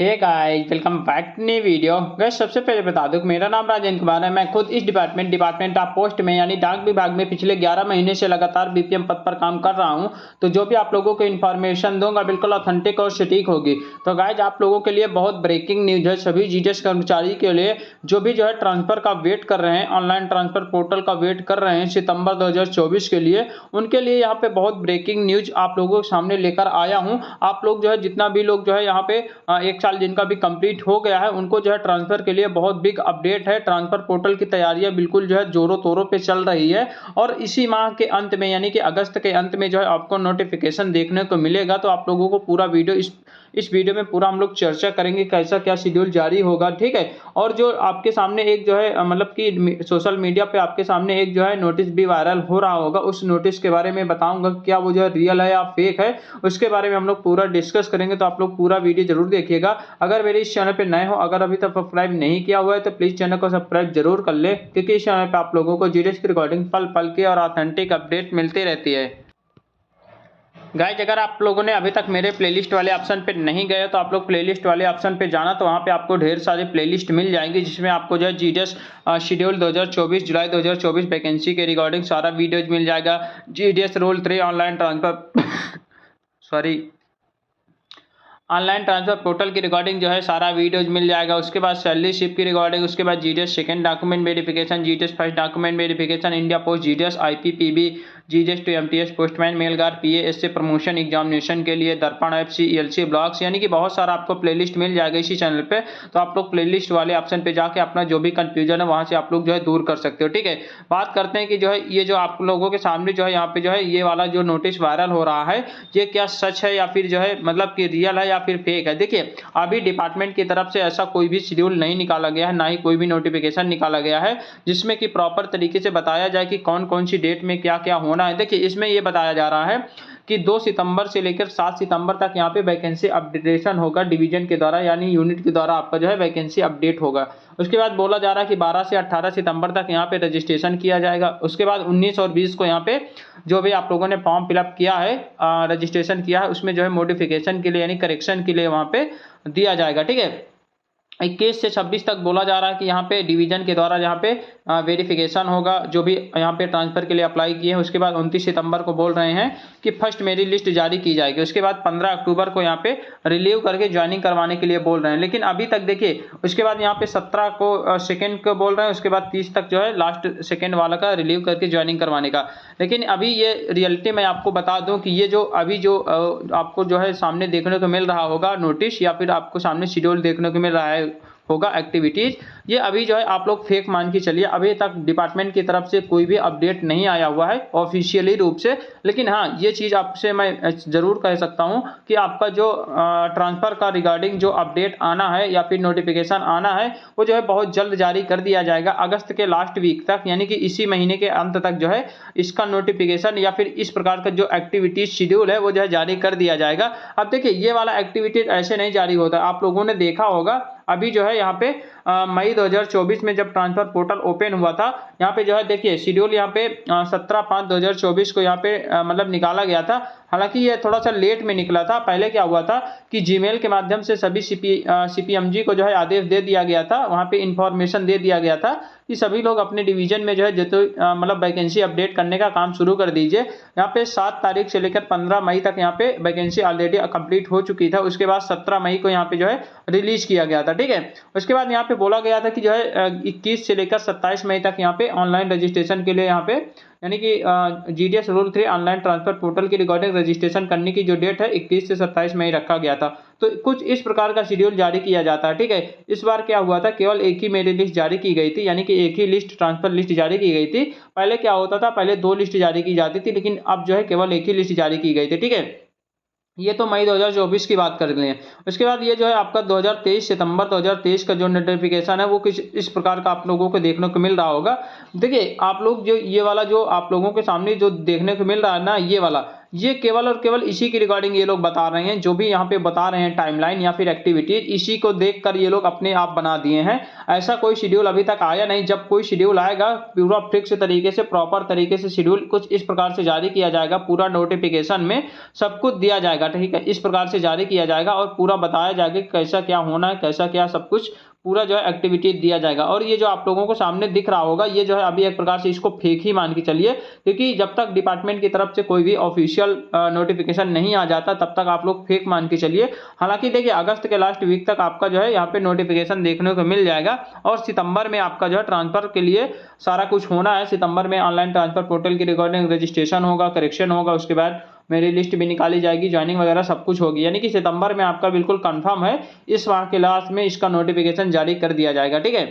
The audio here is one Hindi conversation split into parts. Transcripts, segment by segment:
Hey guys, welcome back to new video. Guys, सबसे पहले बता दूं कि मेरा नाम राजेंद्र कुमार है। मैं खुद इस डिपार्टमेंट ऑफ पोस्ट में यानी डाक विभाग में पिछले 11 महीने से लगातार बीपीएम पद पर काम कर रहा हूं। तो जो भी आप लोगों को इन्फॉर्मेशन दूंगा बिल्कुल ऑथेंटिक और सटीक होगी। तो गाइस, आप लोगों के लिए बहुत ब्रेकिंग न्यूज है। सभी जीडीएस कर्मचारी के लिए जो भी ट्रांसफर का वेट कर रहे हैं, ऑनलाइन ट्रांसफर पोर्टल का वेट कर रहे हैं सितंबर 2024 के लिए, उनके लिए यहाँ पे बहुत ब्रेकिंग न्यूज आप लोगों के सामने लेकर आया हूँ। आप लोग जितना भी लोग यहाँ पे एक साल जिनका भी कंप्लीट हो गया है, उनको ट्रांसफर के लिए बहुत बिग अपडेट है। ट्रांसफर पोर्टल की तैयारियां बिल्कुल जोरों तोरों पे चल रही है और इसी माह के अंत में यानी कि अगस्त के अंत में आपको नोटिफिकेशन देखने को मिलेगा। तो आप लोगों को पूरा वीडियो इस वीडियो में पूरा हम लोग चर्चा करेंगे कैसा क्या शेड्यूल जारी होगा, ठीक है। और जो आपके सामने एक मतलब कि सोशल मीडिया पे आपके सामने एक नोटिस भी वायरल हो रहा होगा, उस नोटिस के बारे में बताऊंगा क्या वो रियल है या फेक है, उसके बारे में हम लोग पूरा डिस्कस करेंगे। तो आप लोग पूरा वीडियो जरूर देखिएगा। अगर मेरे इस चैनल पे नए हो, अगर अभी तक सब्सक्राइब नहीं किया हुआ है तो प्लीज चैनल को सब्सक्राइब जरूर कर ले, क्योंकि इस चैनल पे आप लोगों को जीडीएस की रिकॉर्डिंग पल पल के और ऑथेंटिक अपडेट मिलती रहती है। गाइज, अगर आप लोगों ने अभी तक मेरे प्लेलिस्ट वाले ऑप्शन पे नहीं गए तो आप लोग प्लेलिस्ट वाले ऑप्शन पे जाना, तो वहाँ पे आपको ढेर सारी प्लेलिस्ट मिल जाएंगी, जिसमें आपको जीडीएस शेड्यूल 2024 जुलाई 2024 वैकेंसी के रिगार्डिंग सारा वीडियोज मिल जाएगा। GDS rule 3 online transfer sorry online transfer portal की रिकॉर्डिंग सारा वीडियोज मिल जाएगा। उसके बाद सैलरी शिप की रिकॉर्डिंग, उसके बाद GDS second document verification, GDS first document verification, India post GDS IPPB, GDS to MTS postman mail guard PASC promotion examination के लिए दर्पण एफसी एलसी ब्लॉग्स, यानी कि बहुत सारा आपको प्लेलिस्ट मिल जाएगा इसी चैनल पे। तो आप लोग प्लेलिस्ट वाले ऑप्शन पे जाके अपना जो भी कंफ्यूजन है वहां से आप लोग दूर कर सकते हो, ठीक है। बात करते हैं कि ये आप लोगों के सामने यहाँ पे ये वाला जो नोटिस वायरल हो रहा है, ये क्या सच है या फिर मतलब कि रियल है या फिर फेक है। देखिए, अभी डिपार्टमेंट की तरफ से ऐसा कोई भी शेड्यूल नहीं निकाला गया है, ना ही कोई भी नोटिफिकेशन निकाला गया है जिसमें कि प्रॉपर तरीके से बताया जाए कि कौन कौन सी डेट में क्या क्या होना है। देखिए, इसमें यह बताया जा रहा है कि 2 सितंबर से लेकर 7 सितंबर तक यहाँ पे वैकेंसी अपडेशन होगा डिवीजन के द्वारा, यानी यूनिट के द्वारा आपका वैकेंसी अपडेट होगा। उसके बाद बोला जा रहा है कि 12 से 18 सितंबर तक यहाँ पे रजिस्ट्रेशन किया जाएगा। उसके बाद 19 और 20 को यहाँ पे जो भी आप लोगों ने फॉर्म फिलअप किया है, रजिस्ट्रेशन किया है, उसमें मॉडिफिकेशन के लिए यानी करेक्शन के लिए वहाँ पे दिया जाएगा, ठीक है। 21 से 26 तक बोला जा रहा है कि यहाँ पे डिवीजन के द्वारा यहाँ पे वेरिफिकेशन होगा जो भी यहाँ पे ट्रांसफर के लिए अप्लाई किए हैं। उसके बाद 29 सितंबर को बोल रहे हैं कि फर्स्ट मेरिट लिस्ट जारी की जाएगी। उसके बाद 15 अक्टूबर को यहाँ पे रिलीव करके ज्वाइनिंग करवाने के लिए बोल रहे हैं। लेकिन अभी तक देखिए, उसके बाद यहाँ पे 17 को सेकेंड को बोल रहे हैं, उसके बाद 30 तक लास्ट सेकेंड वाला का रिलीव करके ज्वाइनिंग करवाने का। लेकिन अभी ये रियलिटी मैं आपको बता दूं कि ये अभी आपको सामने देखने को मिल रहा होगा नोटिस, या फिर आपको सामने शेड्यूल देखने को मिल रहा है होगा एक्टिविटीज, ये अभी आप लोग फेक मान के चलिए। अभी तक डिपार्टमेंट की तरफ से कोई भी अपडेट नहीं आया हुआ है ऑफिशियली रूप से। लेकिन हाँ, ये चीज आपसे मैं जरूर कह सकता हूं कि आपका ट्रांसफर का रिगार्डिंग जो अपडेट आना है या फिर नोटिफिकेशन आना है, वो बहुत जल्द जारी कर दिया जाएगा। अगस्त के लास्ट वीक तक, यानी कि इसी महीने के अंत तक इसका नोटिफिकेशन या फिर इस प्रकार का जो एक्टिविटीज शेड्यूल है वो जारी कर दिया जाएगा। अब देखिए, ये वाला एक्टिविटीज ऐसे नहीं जारी होता। आप लोगों ने देखा होगा अभी यहाँ पे मई 2024 में जब ट्रांसफर पोर्टल ओपन हुआ था, यहाँ पे देखिए शेड्यूल यहाँ पे 17/5/2024 को यहाँ पे मतलब निकाला गया था। हालांकि ये थोड़ा सा लेट में निकला था। पहले क्या हुआ था कि जीमेल के माध्यम से सभी सीपीएमजी को आदेश दे दिया गया था, वहाँ पे इंफॉर्मेशन दे दिया गया था कि सभी लोग अपने डिवीजन में मतलब वैकेंसी अपडेट करने का काम शुरू कर दीजिए। यहाँ पे 7 तारीख से लेकर 15 मई तक यहाँ पे वैकेंसी ऑलरेडी कंप्लीट हो चुकी था। उसके बाद 17 मई को यहाँ पे रिलीज किया गया था, ठीक है। उसके बाद यहाँ पे बोला गया था कि 21 से लेकर 27 मई तक यहाँ पे ऑनलाइन रजिस्ट्रेशन के लिए यहाँ पे यानी कि GDS rule 3 online transfer portal की रिकॉर्डिंग रजिस्ट्रेशन करने की जो डेट है 21 से 27 मई रखा गया था। तो कुछ इस प्रकार का शेड्यूल जारी किया जाता है, ठीक है। इस बार क्या हुआ था, केवल एक ही मेरिट लिस्ट जारी की गई थी, यानी कि एक ही लिस्ट ट्रांसफर लिस्ट जारी की गई थी। पहले क्या होता था, पहले 2 लिस्ट जारी की जाती थी, लेकिन अब केवल एक ही लिस्ट जारी की गई थी, ठीक है। ये तो मई 2024 की बात कर रहे हैं। उसके बाद ये आपका 2023 सितंबर 2023 का जो नोटिफिकेशन है वो कुछ इस प्रकार का आप लोगों को देखने को मिल रहा होगा। देखिए, आप लोग ये वाला आप लोगों के सामने जो देखने को मिल रहा है ना, ये वाला ये केवल और केवल इसी की रिगार्डिंग ये लोग बता रहे हैं, जो भी यहाँ पे बता रहे हैं टाइमलाइन या फिर एक्टिविटीज, इसी को देखकर ये लोग अपने आप बना दिए हैं। ऐसा कोई शेड्यूल अभी तक आया नहीं। जब कोई शेड्यूल आएगा पूरा फिक्स तरीके से, प्रॉपर तरीके से शेड्यूल कुछ इस प्रकार से जारी किया जाएगा, पूरा नोटिफिकेशन में सब कुछ दिया जाएगा, ठीक है, इस प्रकार से जारी किया जाएगा और पूरा बताया जाएगा कैसा क्या होना है, कैसा क्या सब कुछ पूरा जो है एक्टिविटी दिया जाएगा। और ये जो आप लोगों को सामने दिख रहा होगा, ये जो है अभी एक प्रकार से इसको फेक ही मान के चलिए, क्योंकि जब तक डिपार्टमेंट की तरफ से कोई भी ऑफिशियल नोटिफिकेशन नहीं आ जाता तब तक आप लोग फेक मान के चलिए। हालांकि देखिए अगस्त के लास्ट वीक तक आपका जो है यहाँ पे नोटिफिकेशन देखने को मिल जाएगा और सितंबर में आपका जो है ट्रांसफर के लिए सारा कुछ होना है। सितंबर में ऑनलाइन ट्रांसफर पोर्टल की रिकॉर्डिंग, रजिस्ट्रेशन होगा, करेक्शन होगा, उसके बाद मेरी लिस्ट भी निकाली जाएगी, ज्वाइनिंग वगैरह सब कुछ होगी। यानी कि सितंबर में आपका बिल्कुल कंफर्म है इस माह के लास्ट में इसका नोटिफिकेशन जारी कर दिया जाएगा, ठीक है।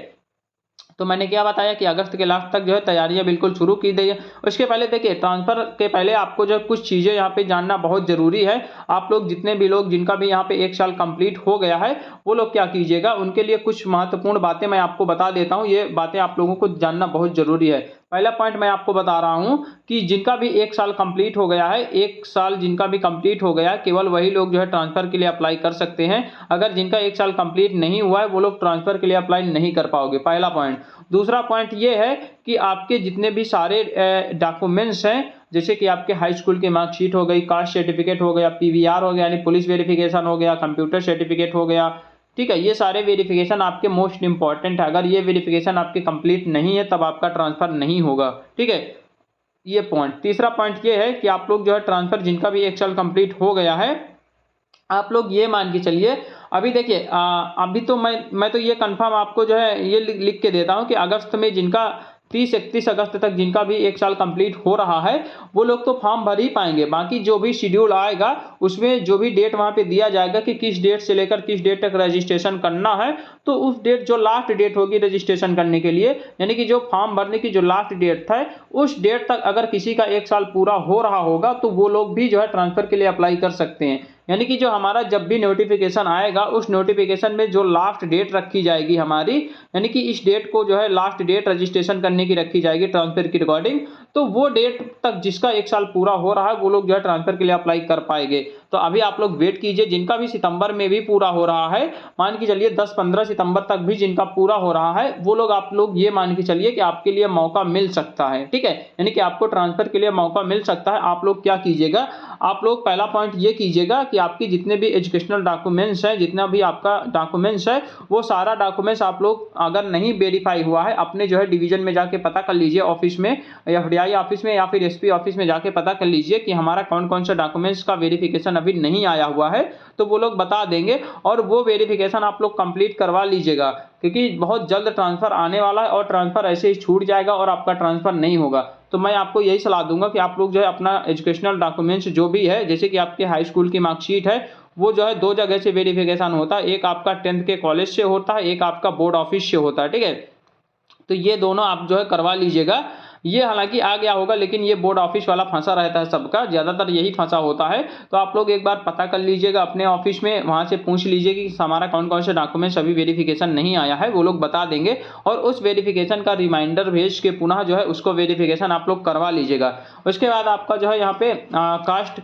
तो मैंने क्या बताया कि अगस्त के लास्ट तक जो है तैयारियां बिल्कुल शुरू की गई है। उसके पहले देखिए ट्रांसफर के पहले आपको जो कुछ चीजें यहाँ पे जानना बहुत जरूरी है। आप लोग जितने भी लोग जिनका भी यहाँ पे 1 साल कंप्लीट हो गया है वो लोग क्या कीजिएगा, उनके लिए कुछ महत्वपूर्ण बातें मैं आपको बता देता हूँ। ये बातें आप लोगों को जानना बहुत जरूरी है। पहला पॉइंट मैं आपको बता रहा हूं कि जिनका भी 1 साल कंप्लीट हो गया है, 1 साल जिनका भी कंप्लीट हो गया है, केवल वही लोग जो है ट्रांसफर के लिए अप्लाई कर सकते हैं। अगर जिनका 1 साल कंप्लीट नहीं हुआ है वो लोग ट्रांसफर के लिए अप्लाई नहीं कर पाओगे, पहला पॉइंट। दूसरा पॉइंट ये है कि आपके जितने भी सारे डॉक्यूमेंट्स हैं, जैसे कि आपके हाई स्कूल की मार्कशीट हो गई, कास्ट सर्टिफिकेट हो गया, पीवीआर हो गया यानी पुलिस वेरिफिकेशन हो गया, कंप्यूटर सर्टिफिकेट हो गया, ठीक है, ये सारे वेरिफिकेशन आपके मोस्ट इंपॉर्टेंट है। अगर ये वेरिफिकेशन आपके कंप्लीट नहीं है तब आपका ट्रांसफर नहीं होगा, ठीक है, ये पॉइंट। तीसरा पॉइंट ये है कि आप लोग जो है ट्रांसफर जिनका भी 1 साल कंप्लीट हो गया है, आप लोग ये मान के चलिए, अभी देखिए अभी तो मैं तो ये कंफर्म आपको जो है ये लिख के देता हूं कि अगस्त में जिनका 30-31 अगस्त तक जिनका भी 1 साल कंप्लीट हो रहा है वो लोग तो फॉर्म भर ही पाएंगे। बाकी जो भी शेड्यूल आएगा उसमें जो भी डेट वहां पे दिया जाएगा कि किस डेट से लेकर किस डेट तक रजिस्ट्रेशन करना है, तो उस डेट जो लास्ट डेट होगी रजिस्ट्रेशन करने के लिए, यानी कि जो फॉर्म भरने की जो लास्ट डेट था उस डेट तक अगर किसी का 1 साल पूरा हो रहा होगा तो वो लोग भी जो है ट्रांसफर के लिए अप्लाई कर सकते हैं। यानी कि जो हमारा जब भी नोटिफिकेशन आएगा उस नोटिफिकेशन में जो लास्ट डेट रखी जाएगी हमारी, यानी कि इस डेट को जो है लास्ट डेट रजिस्ट्रेशन करने की रखी जाएगी ट्रांसफर की रिकॉर्डिंग, तो वो डेट तक जिसका 1 साल पूरा हो रहा है वो लोग जो है ट्रांसफर के लिए अप्लाई कर पाएंगे। तो अभी आप लोग वेट कीजिए, जिनका भी सितंबर में भी पूरा हो रहा है, मान के चलिए 10-15 सितंबर तक भी जिनका पूरा हो रहा है वो लोग, आप लोग ये मान के चलिए कि आपके लिए मौका मिल सकता है, ठीक है, यानी कि आपको ट्रांसफर के लिए मौका मिल सकता है। आप लोग क्या कीजिएगा, आप लोग पहला पॉइंट ये कीजिएगा कि आपकी जितने भी एजुकेशनल डॉक्यूमेंट्स हैं, जितना भी आपका डॉक्यूमेंट्स है वो सारा डॉक्यूमेंट्स आप लोग अगर नहीं वेरीफाई हुआ है अपने जो है डिवीजन में जाके पता कर लीजिए, ऑफिस में, एफडीआई ऑफिस में या फिर एसपी ऑफिस में जाके पता कर लीजिए कि हमारा कौन कौन सा डॉक्यूमेंट्स का वेरिफिकेशन अभी नहीं आया हुआ है, तो वो लोग बता देंगे और वो वेरिफिकेशन आप लोग कंप्लीट करवा लीजिएगा, क्योंकि बहुत जल्द ट्रांसफर आने वाला है और ट्रांसफर ऐसे ही छूट जाएगा और आपका ट्रांसफर नहीं होगा। तो मैं आपको यही सलाह दूंगा कि आप लोग जो है अपना एजुकेशनल डॉक्यूमेंट्स जो भी है, जैसे कि आपके हाई स्कूल की मार्कशीट है, वो जो है 2 जगह से वेरिफिकेशन होता है, एक आपका 10th के कॉलेज से होता है, एक आपका बोर्ड ऑफिस से होता है, ठीक है, तो ये दोनों आप जो है करवा लीजिएगा। ये हालांकि आ गया होगा लेकिन ये बोर्ड ऑफिस वाला फंसा रहता है, सबका ज्यादातर यही फंसा होता है। तो आप लोग एक बार पता कर लीजिएगा अपने ऑफिस में, वहां से पूछ लीजिए कि हमारा कौन कौन से डॉक्यूमेंट्स अभी वेरिफिकेशन नहीं आया है, वो लोग बता देंगे और उस वेरिफिकेशन का रिमाइंडर भेज के पुनः जो है उसको वेरिफिकेशन आप लोग करवा लीजिएगा। उसके बाद आपका जो है यहाँ पे कास्ट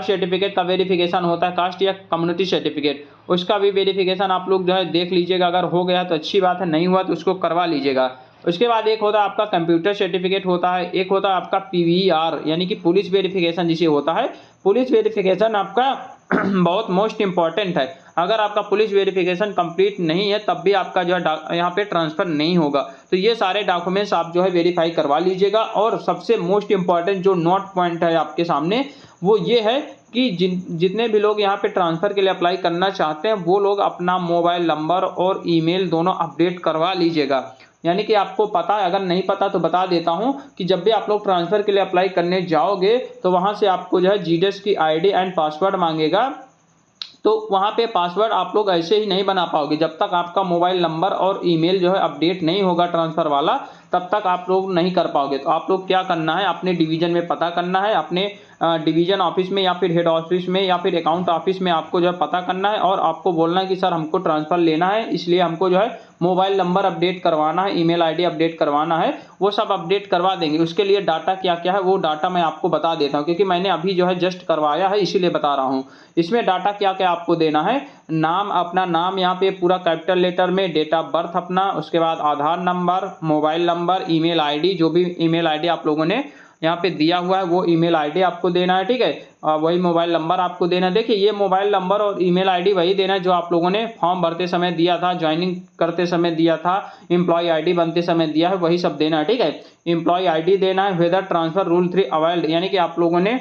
सर्टिफिकेट का वेरिफिकेशन होता है, कास्ट या कम्युनिटी सर्टिफिकेट, उसका भी वेरिफिकेशन आप लोग जो है देख लीजिएगा, अगर हो गया तो अच्छी बात है, नहीं हुआ तो उसको करवा लीजिएगा। उसके बाद एक होता है आपका कंप्यूटर सर्टिफिकेट होता है, एक होता है आपका पीवीआर यानी कि पुलिस वेरिफिकेशन जिसे होता है। पुलिस वेरिफिकेशन आपका बहुत मोस्ट इंपॉर्टेंट है, अगर आपका पुलिस वेरिफिकेशन कंप्लीट नहीं है तब भी आपका जो है यहाँ पे ट्रांसफर नहीं होगा। तो ये सारे डॉक्यूमेंट्स आप जो है वेरीफाई करवा लीजिएगा। और सबसे मोस्ट इंपॉर्टेंट जो नोट पॉइंट है आपके सामने वो ये है कि जितने भी लोग यहाँ पे ट्रांसफर के लिए अप्लाई करना चाहते हैं वो लोग अपना मोबाइल नंबर और ईमेल दोनों अपडेट करवा लीजिएगा। यानी कि आपको पता है, अगर नहीं पता तो बता देता हूं कि जब भी आप लोग ट्रांसफर के लिए अप्लाई करने जाओगे तो वहां से आपको जो है जीडीएस की आईडी एंड पासवर्ड मांगेगा, तो वहां पे पासवर्ड आप लोग ऐसे ही नहीं बना पाओगे जब तक आपका मोबाइल नंबर और ईमेल जो है अपडेट नहीं होगा ट्रांसफर वाला, तब तक आप लोग नहीं कर पाओगे। तो आप लोग क्या करना है, अपने डिवीजन में पता करना है, अपने डिवीजन ऑफिस में या फिर हेड ऑफिस में या फिर अकाउंट ऑफिस में आपको जो है पता करना है और आपको बोलना है कि सर हमको ट्रांसफ़र लेना है, इसलिए हमको जो है मोबाइल नंबर अपडेट करवाना है, ईमेल आईडी अपडेट करवाना है, वो सब अपडेट करवा देंगे। उसके लिए डाटा क्या-क्या है वो डाटा मैं आपको बता देता हूँ, क्योंकि मैंने अभी जो है जस्ट करवाया है इसीलिए बता रहा हूँ। इसमें डाटा क्या-क्या आपको देना है, नाम, अपना नाम यहाँ पे पूरा कैपिटल लेटर में, डेट ऑफ बर्थ अपना, उसके बाद Aadhaar number, mobile number, email ID, जो भी ईमेल आईडी आप लोगों ने यहाँ पे दिया हुआ है वो ईमेल आईडी आपको देना है, ठीक है। वही मोबाइल नंबर आपको देना है। देखिए ये मोबाइल नंबर और ईमेल आईडी वही देना है जो आप लोगों ने फॉर्म भरते समय दिया था, ज्वाइनिंग करते समय दिया था, एम्प्लॉय आईडी बनते समय दिया है, वही सब देना है, ठीक है। एम्प्लॉय आईडी देना है, वेदर ट्रांसफर रूल 3 अवेल्ड, यानी कि आप लोगों ने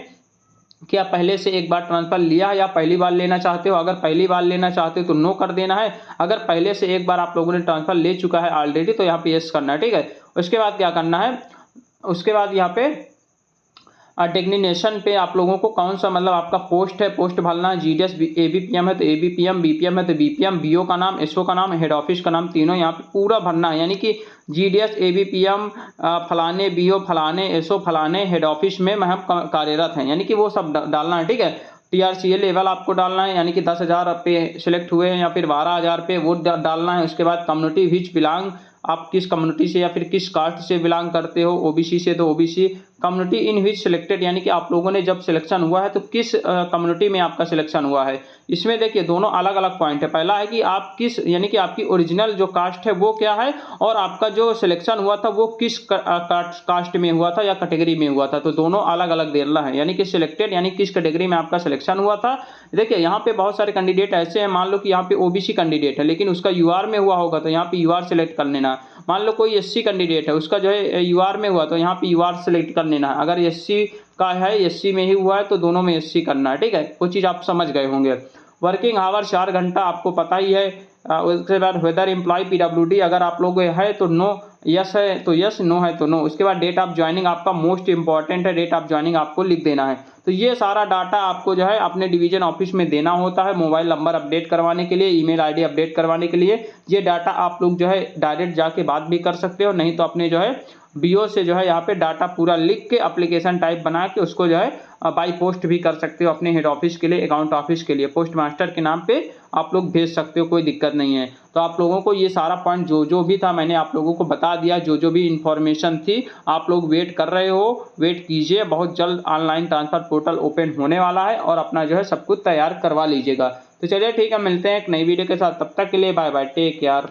क्या पहले से एक बार ट्रांसफर लिया है या पहली बार लेना चाहते हो। अगर पहली बार लेना चाहते हो तो नो कर देना है, अगर पहले से एक बार आप लोगों ने ट्रांसफर ले चुका है ऑलरेडी तो यहाँ पे यस करना है, ठीक है। उसके बाद क्या करना है, उसके बाद यहाँ पे डेजिग्नेशन पे आप लोगों को कौन सा मतलब आपका पोस्ट है, पोस्ट भरना है। जीडीएस एबीपीएम है तो एबीपीएम, बीपीएम है तो बीपीएम, बीओ का नाम, एसओ का नाम, हेड ऑफिस का नाम, तीनों यहाँ पे पूरा भरना है। यानी कि जीडीएस एबीपीएम फलाने, बीओ फलाने, एसओ फलाने, हेड ऑफिस में हम कार्यरत हैं, यानी कि वो सब डालना है, ठीक है। टीआरसीए लेवल आपको डालना है, यानी कि 10,000 पे सिलेक्ट हुए हैं या फिर 12,000 पे वो डालना है। उसके बाद कम्युनिटी विच बिलोंग, आप किस कम्युनिटी से या फिर किस कास्ट से बिलोंग करते हो, ओबीसी से तो OBC, community in which selected, यानी कि आप लोगों ने जब सिलेक्शन हुआ है तो किस कम्युनिटी में आपका सिलेक्शन हुआ है। इसमें देखिए दोनों अलग अलग पॉइंट है। पहला है कि आप किस, यानी कि आपकी ओरिजिनल जो कास्ट है वो क्या है, और आपका जो सिलेक्शन हुआ था वो किस कास्ट में हुआ था या कैटेगरी में हुआ था, तो दोनों अलग अलग देना है। यानी कि सिलेक्टेड यानी किस कैटेगरी में आपका सिलेक्शन हुआ था। देखिए यहाँ पे बहुत सारे कैंडिडेट ऐसे हैं, मान लो कि यहाँ पे ओबीसी कैंडिडेट है लेकिन उसका यूआर में हुआ होगा तो यहाँ पे यूआर सेलेक्ट कर लेना। मान लो कोई एससी कैंडिडेट है, उसका जो है यूआर में हुआ तो यहाँ पे यूआर सेलेक्ट कर लेना है। अगर एससी का है, एससी में ही हुआ है तो दोनों में एससी करना है, ठीक है। वो चीज़ आप समझ गए होंगे। वर्किंग आवर 4 घंटा आपको पता ही है। उसके बाद वेदर एम्प्लॉय पीडब्ल्यूडी, अगर आप लोग है तो नो, यस है तो यस, नो है तो नो। उसके बाद डेट ऑफ ज्वाइनिंग आपका मोस्ट इंपॉर्टेंट है, डेट ऑफ ज्वाइनिंग आपको लिख देना है। तो ये सारा डाटा आपको जो है अपने डिवीजन ऑफिस में देना होता है, मोबाइल नंबर अपडेट करवाने के लिए, ईमेल आईडी अपडेट करवाने के लिए। ये डाटा आप लोग जो है डायरेक्ट जाके बात भी कर सकते हो, नहीं तो अपने जो है बीओ से जो है यहाँ पे डाटा पूरा लिख के एप्लीकेशन टाइप बना के उसको जो है बाई पोस्ट भी कर सकते हो अपने हेड ऑफिस के लिए, अकाउंट ऑफिस के लिए, पोस्ट मास्टर के नाम पे आप लोग भेज सकते हो, कोई दिक्कत नहीं है। तो आप लोगों को ये सारा पॉइंट जो जो भी था मैंने आप लोगों को बता दिया, जो जो भी इंफॉर्मेशन थी। आप लोग वेट कर रहे हो, वेट कीजिए, बहुत जल्द ऑनलाइन ट्रांसफर पोर्टल ओपन होने वाला है और अपना जो है सब कुछ तैयार करवा लीजिएगा। तो चलिए ठीक है, मिलते हैं एक नई वीडियो के साथ, तब तक के लिए बाय बाय, टेक केयर।